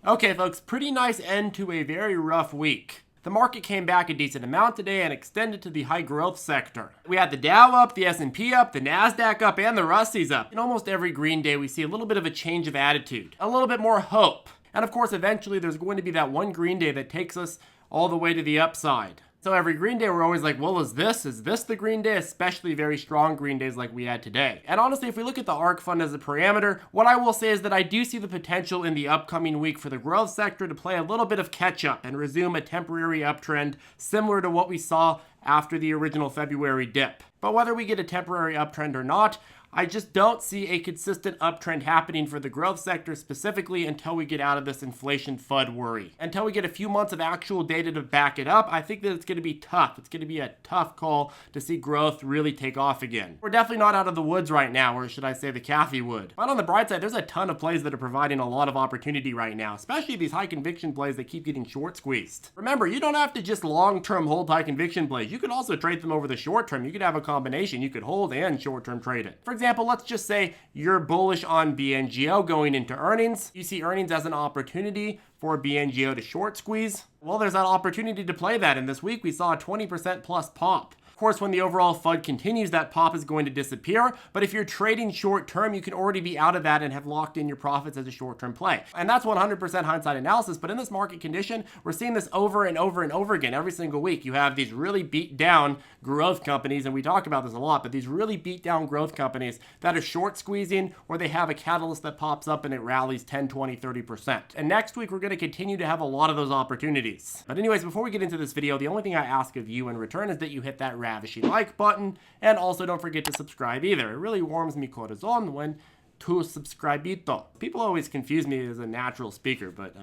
Okay, folks, pretty nice end to a very rough week. The market came back a decent amount today and extended to the high growth sector. We had the Dow up, the S&P up, the Nasdaq up, and the Russies up. In almost every green day, we see a little bit of a change of attitude, a little bit more hope. And of course, eventually there's going to be that one green day that takes us all the way to the upside. So every green day, we're always like, well, is this the green day? Especially very strong green days like we had today. And honestly, if we look at the ARK fund as a parameter, what I will say is that I do see the potential in the upcoming week for the growth sector to play a little bit of catch up and resume a temporary uptrend similar to what we saw after the original February dip. But whether we get a temporary uptrend or not, I just don't see a consistent uptrend happening for the growth sector specifically until we get out of this inflation FUD worry. Until we get a few months of actual data to back it up, I think that it's going to be tough. It's going to be a tough call to see growth really take off again. We're definitely not out of the woods right now, or should I say the Cathy wood. But on the bright side, there's a ton of plays that are providing a lot of opportunity right now, especially these high conviction plays that keep getting short squeezed. Remember, you don't have to just long-term hold high conviction plays. You could also trade them over the short term. You could have a combination. You could hold and short-term trade it. For example, let's just say you're bullish on BNGO going into earnings. You see earnings as an opportunity for BNGO to short squeeze. Well, there's that opportunity to play that. And this week we saw a 20% plus pop. Of course, when the overall FUD continues, that pop is going to disappear. But if you're trading short term, you can already be out of that and have locked in your profits as a short term play. And that's 100% hindsight analysis. But in this market condition, we're seeing this over and over and over again every single week. You have these really beat down growth companies, and we talk about this a lot, but these really beat down growth companies that are short squeezing, or they have a catalyst that pops up and it rallies 10, 20, 30%. And next week, we're going to continue to have a lot of those opportunities. But anyways, before we get into this video, the only thing I ask of you in return is that you hit that ravishing like button, and also don't forget to subscribe either. It really warms mi corazón when tu subscribito. People always confuse me as a natural speaker, but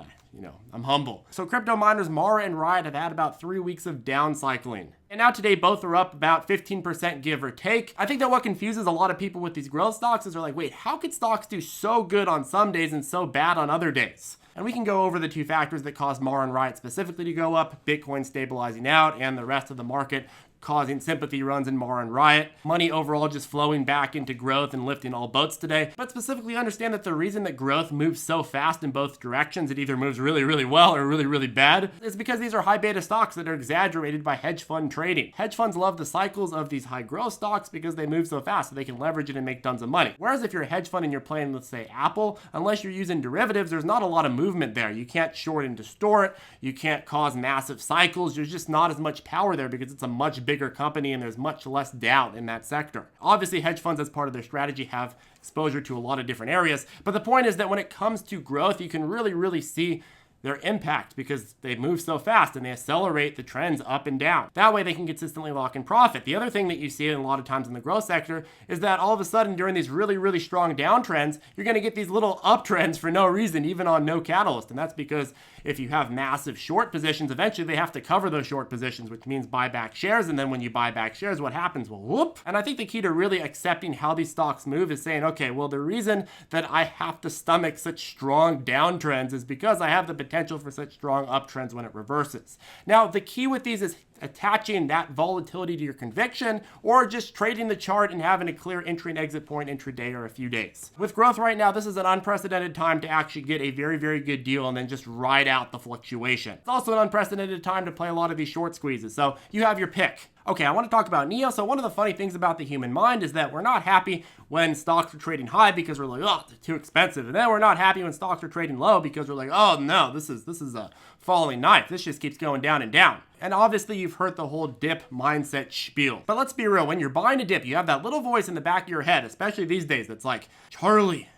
I'm humble. So crypto miners Mara and Riot have had about 3 weeks of down cycling. And now today, both are up about 15% give or take. I think that what confuses a lot of people with these growth stocks is they're like, wait, how could stocks do so good on some days and so bad on other days? And we can go over the two factors that caused Mara and Riot specifically to go up, Bitcoin stabilizing out, and the rest of the market causing sympathy runs in Mara and Riot. Money overall just flowing back into growth and lifting all boats today. But specifically understand that the reason that growth moves so fast in both directions, it either moves really, really well or really, really bad, is because these are high beta stocks that are exaggerated by hedge fund trading. Hedge funds love the cycles of these high growth stocks because they move so fast so they can leverage it and make tons of money. Whereas if you're a hedge fund and you're playing, let's say, Apple, unless you're using derivatives, there's not a lot of movement there. You can't short and distort. You can't cause massive cycles. There's just not as much power there because it's a much bigger company and there's much less doubt in that sector. Obviously, hedge funds as part of their strategy have exposure to a lot of different areas, but the point is that when it comes to growth, you can really see their impact because they move so fast and they accelerate the trends up and down. That way they can consistently lock in profit. The other thing that you see a lot of times in the growth sector is that all of a sudden during these really strong downtrends, you're going to get these little uptrends for no reason, even on no catalyst. And that's because if you have massive short positions, eventually they have to cover those short positions, which means buy back shares. And then when you buy back shares, what happens? Well, whoop. And I think the key to really accepting how these stocks move is saying, okay, well, the reason that I have to stomach such strong downtrends is because I have the potential for such strong uptrends when it reverses. Now, the key with these is attaching that volatility to your conviction or just trading the chart and having a clear entry and exit point intraday or a few days. With growth right now, this is an unprecedented time to actually get a very good deal and then just ride out the fluctuation. It's also an unprecedented time to play a lot of these short squeezes. So you have your pick. Okay, I want to talk about NEO. So one of the funny things about the human mind is that we're not happy when stocks are trading high because we're like, oh, they're too expensive. And then we're not happy when stocks are trading low because we're like, oh no, this is a falling knife. This just keeps going down and down. And obviously you've heard the whole dip mindset spiel. But let's be real, when you're buying a dip, you have that little voice in the back of your head, especially these days, that's like, Charlie,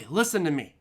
listen to me.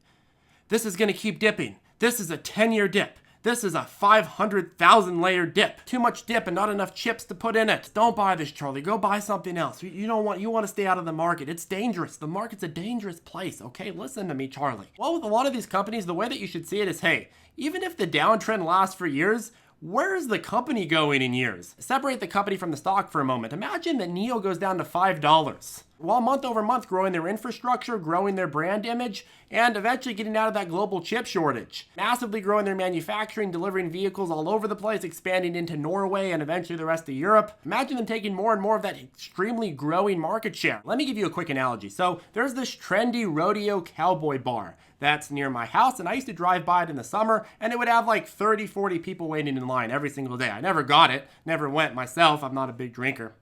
This is going to keep dipping. This is a 10-year dip. This is a 500,000 layer dip. Too much dip and not enough chips to put in it. Don't buy this, Charlie. Go buy something else. You want to stay out of the market. It's dangerous. The market's a dangerous place. Okay, listen to me, Charlie. Well, with a lot of these companies, the way that you should see it is, hey, even if the downtrend lasts for years, where is the company going in years? Separate the company from the stock for a moment. Imagine that NEO goes down to $5. while month over month growing their infrastructure, growing their brand image, and eventually getting out of that global chip shortage. Massively growing their manufacturing, delivering vehicles all over the place, expanding into Norway and eventually the rest of Europe. Imagine them taking more and more of that extremely growing market share. Let me give you a quick analogy. So there's this trendy rodeo cowboy bar that's near my house, and I used to drive by it in the summer, and it would have like 30, 40 people waiting in line every single day. I never got it, never went myself. I'm not a big drinker.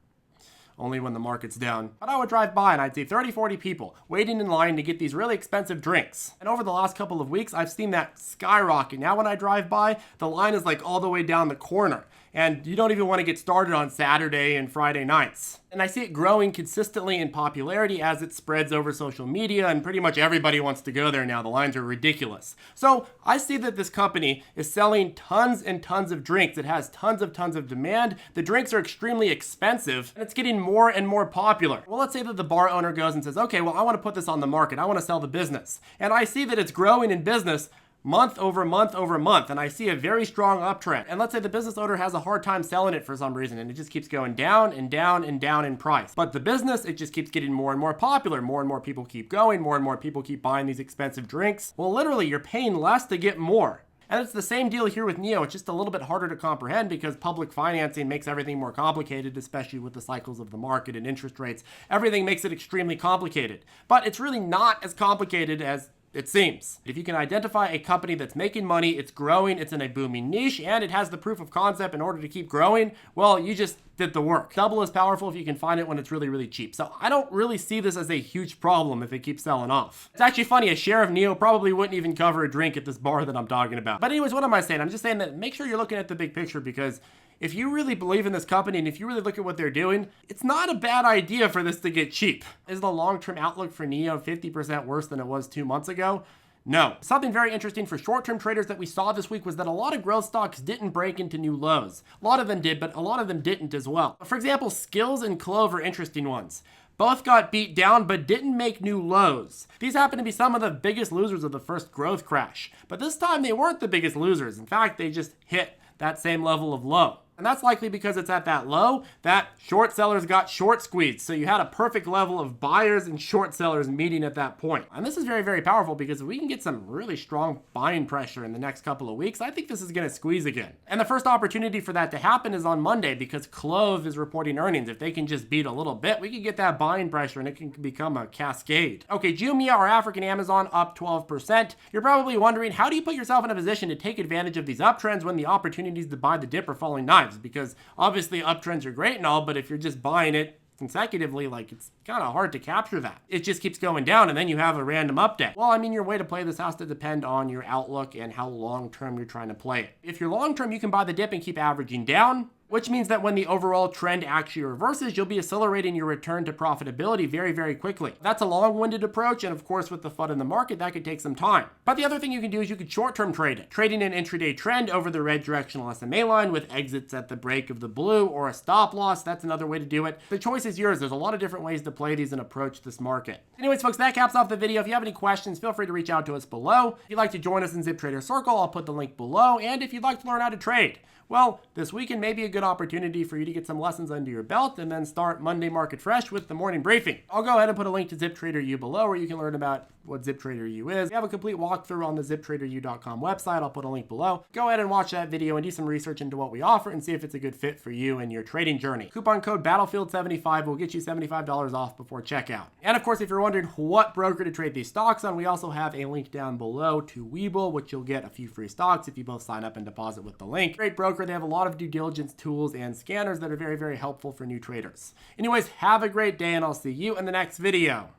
Only when the market's down. But I would drive by and I'd see 30, 40 people waiting in line to get these really expensive drinks. And over the last couple of weeks, I've seen that skyrocket. Now when I drive by, the line is like all the way down the corner. And you don't even want to get started on Saturday and Friday nights. And I see it growing consistently in popularity as it spreads over social media, and pretty much everybody wants to go there now. The lines are ridiculous. So I see that this company is selling tons and tons of drinks. It has tons of demand. The drinks are extremely expensive, and it's getting more and more popular. Well, let's say that the bar owner goes and says, okay, well, I want to put this on the market. I want to sell the business. And I see that it's growing in business month over month over month, and I see a very strong uptrend. And let's say the business owner has a hard time selling it for some reason, and it just keeps going down and down and down in price. But the business, it just keeps getting more and more popular. More and more people keep going. More and more people keep buying these expensive drinks. Well, literally, you're paying less to get more. And it's the same deal here with NIO. It's just a little bit harder to comprehend because public financing makes everything more complicated, especially with the cycles of the market and interest rates. Everything makes it extremely complicated. But it's really not as complicated as it seems. If you can identify a company that's making money, it's growing, it's in a booming niche, and it has the proof of concept in order to keep growing, well, you just did the work. Double is powerful if you can find it when it's really, really cheap. So I don't really see this as a huge problem if it keeps selling off. It's actually funny, a share of NIO probably wouldn't even cover a drink at this bar that I'm talking about. But anyways, what am I saying? I'm just saying that make sure you're looking at the big picture, because if you really believe in this company and if you really look at what they're doing, it's not a bad idea for this to get cheap. Is the long-term outlook for NIO 50% worse than it was 2 months ago? No. Something very interesting for short-term traders that we saw this week was that a lot of growth stocks didn't break into new lows. A lot of them did, but a lot of them didn't as well. For example, Skills and Clove are interesting ones. Both got beat down but didn't make new lows. These happen to be some of the biggest losers of the first growth crash. But this time they weren't the biggest losers. In fact, they just hit that same level of low. And that's likely because it's at that low that short sellers got short squeezed. So you had a perfect level of buyers and short sellers meeting at that point. And this is very, very powerful because if we can get some really strong buying pressure in the next couple of weeks, I think this is going to squeeze again. And the first opportunity for that to happen is on Monday because Clove is reporting earnings. If they can just beat a little bit, we can get that buying pressure and it can become a cascade. Okay, Jumia or African Amazon up 12%. You're probably wondering, how do you put yourself in a position to take advantage of these uptrends when the opportunities to buy the dip are falling knives? Because obviously uptrends are great and all, but if you're just buying it consecutively, like, it's kind of hard to capture that. It just keeps going down and then you have a random update. Well, I mean, your way to play this has to depend on your outlook and how long-term you're trying to play it. If you're long-term, you can buy the dip and keep averaging down, which means that when the overall trend actually reverses, you'll be accelerating your return to profitability very, very quickly. That's a long-winded approach, and of course, with the FUD in the market, that could take some time. But the other thing you can do is you could short-term trade it, trading an intraday trend over the red directional SMA line with exits at the break of the blue or a stop loss. That's another way to do it. The choice is yours. There's a lot of different ways to play these and approach this market. Anyways, folks, that caps off the video. If you have any questions, feel free to reach out to us below. If you'd like to join us in ZipTrader Circle, I'll put the link below. And if you'd like to learn how to trade, well, this weekend may be a good opportunity for you to get some lessons under your belt and then start Monday Market Fresh with the morning briefing. I'll go ahead and put a link to ZipTrader U below where you can learn about what ZipTrader U is. We have a complete walkthrough on the ZipTraderU.com website. I'll put a link below. Go ahead and watch that video and do some research into what we offer and see if it's a good fit for you and your trading journey. Coupon code Battlefield75 will get you $75 off before checkout. And of course, if you're wondering what broker to trade these stocks on, we also have a link down below to Webull, which you'll get a few free stocks if you both sign up and deposit with the link. Great broker. They have a lot of due diligence tools and scanners that are very, very helpful for new traders. Anyways, have a great day and I'll see you in the next video.